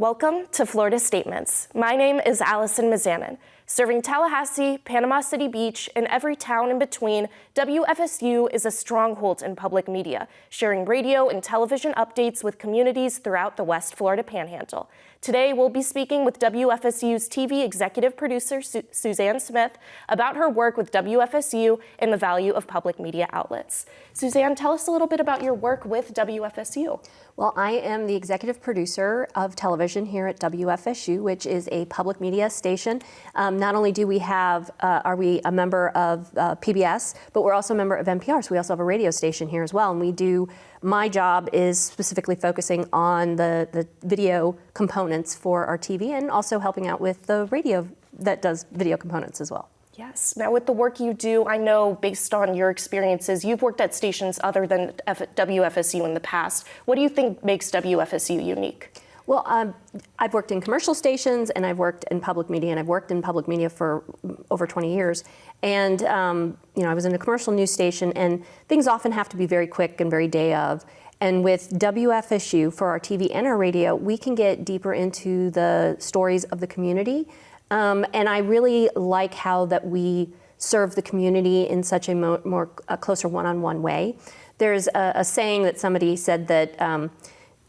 Welcome to Florida Statements. My name is Alyson Mizanin. Serving Tallahassee, Panama City Beach, and every town in between, WFSU is a stronghold in public media, sharing radio and television updates with communities throughout the West Florida Panhandle. Today, we'll be speaking with WFSU's TV executive producer, Suzanne Smith, about her work with WFSU and the value of public media outlets. Suzanne, tell us a little bit about your work with WFSU. Well, I am the executive producer of television here at WFSU, which is a public media station. Not only do we have, are we a member of PBS, but we're also a member of NPR, so we also have a radio station here as well. And my job is specifically focusing on the video components for our TV and also helping out with the radio that does video components as well. Yes. Now, with the work you do, I know based on your experiences, you've worked at stations other than WFSU in the past. What do you think makes WFSU unique? Well, I've worked in commercial stations and I've worked in public media, and I've worked in public media for over 20 years. And, I was in a commercial news station, and things often have to be very quick and very day of. And with WFSU, for our TV and our radio, we can get deeper into the stories of the community. And I really like how that we serve the community in such a closer one-on-one way. There's a saying that somebody said that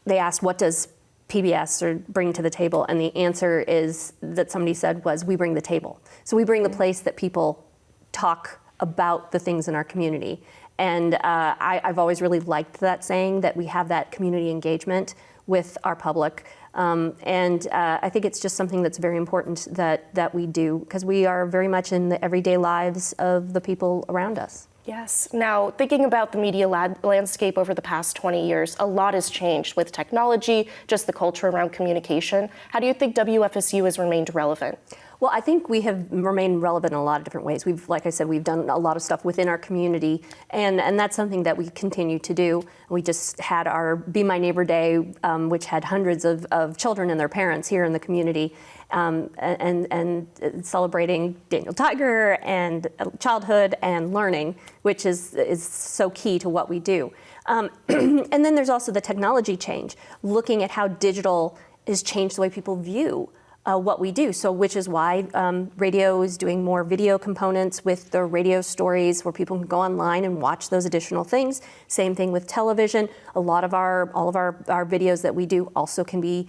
they asked, what does PBS bring to the table? And the answer is that somebody said was, we bring the table. So we bring the place that people talk about the things in our community. And I've always really liked that saying, that we have that community engagement with our public. I think it's just something that's very important that we do, because we are very much in the everyday lives of the people around us. Yes. Now, thinking about the media landscape over the past 20 years, a lot has changed with technology, just the culture around communication. How do you think WFSU has remained relevant? Well, I think we have remained relevant in a lot of different ways. Like I said, we've done a lot of stuff within our community, and that's something that we continue to do. We just had our Be My Neighbor Day, which had hundreds of children and their parents here in the community, and celebrating Daniel Tiger and childhood and learning, which is so key to what we do. And then there's also the technology change, looking at how digital has changed the way people view what we do. So which is why radio is doing more video components with the radio stories, where people can go online and watch those additional things. Same thing with television. All of our videos that we do also can be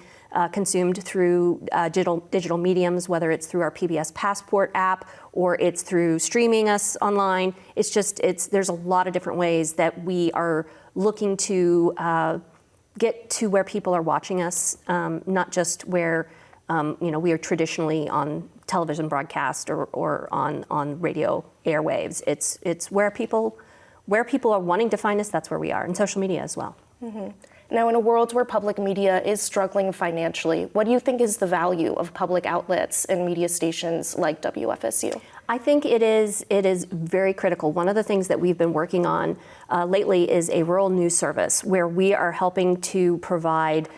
consumed through digital mediums, whether it's through our PBS Passport app or it's through streaming us online. There's a lot of different ways that we are looking to get to where people are watching us, not just where we are traditionally on television broadcast or on radio airwaves. It's where people are wanting to find us. That's where we are, and social media as well. Mm-hmm. Now, in a world where public media is struggling financially, what do you think is the value of public outlets and media stations like WFSU? I think it is very critical. One of the things that we've been working on lately is a rural news service, where we are helping to provide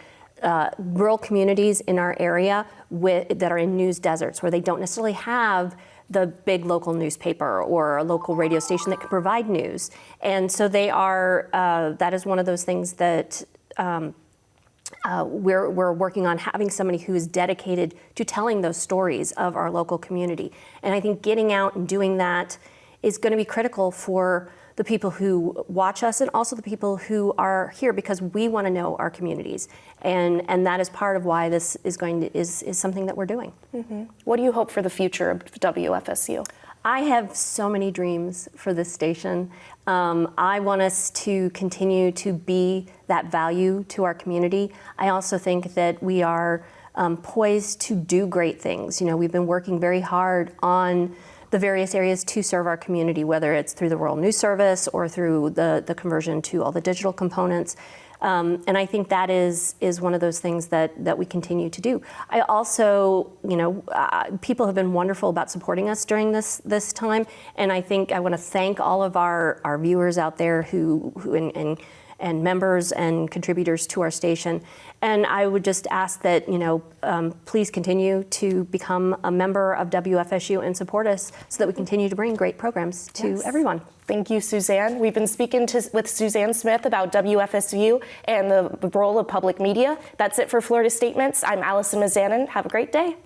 rural communities in our area that are in news deserts, where they don't necessarily have the big local newspaper or a local radio station that can provide news. And so that is one of those things that we're working on, having somebody who is dedicated to telling those stories of our local community. And I think getting out and doing that is going to be critical for the people who watch us and also the people who are here, because we want to know our communities. And that is part of why this is something that we're doing. Mm-hmm. What do you hope for the future of WFSU? I have so many dreams for this station. I want us to continue to be that value to our community. I also think that we are poised to do great things. We've been working very hard on the various areas to serve our community, whether it's through the Rural News Service or through the conversion to all the digital components. And I think that is one of those things that we continue to do. I also, people have been wonderful about supporting us during this time, and I think I want to thank all of our viewers out there who and members and contributors to our station. And I would just ask that, please continue to become a member of WFSU and support us so that we continue to bring great programs to everyone. Thank you, Suzanne. We've been speaking with Suzanne Smith about WFSU and the role of public media. That's it for Florida Statements. I'm Alyson Mizanin. Have a great day.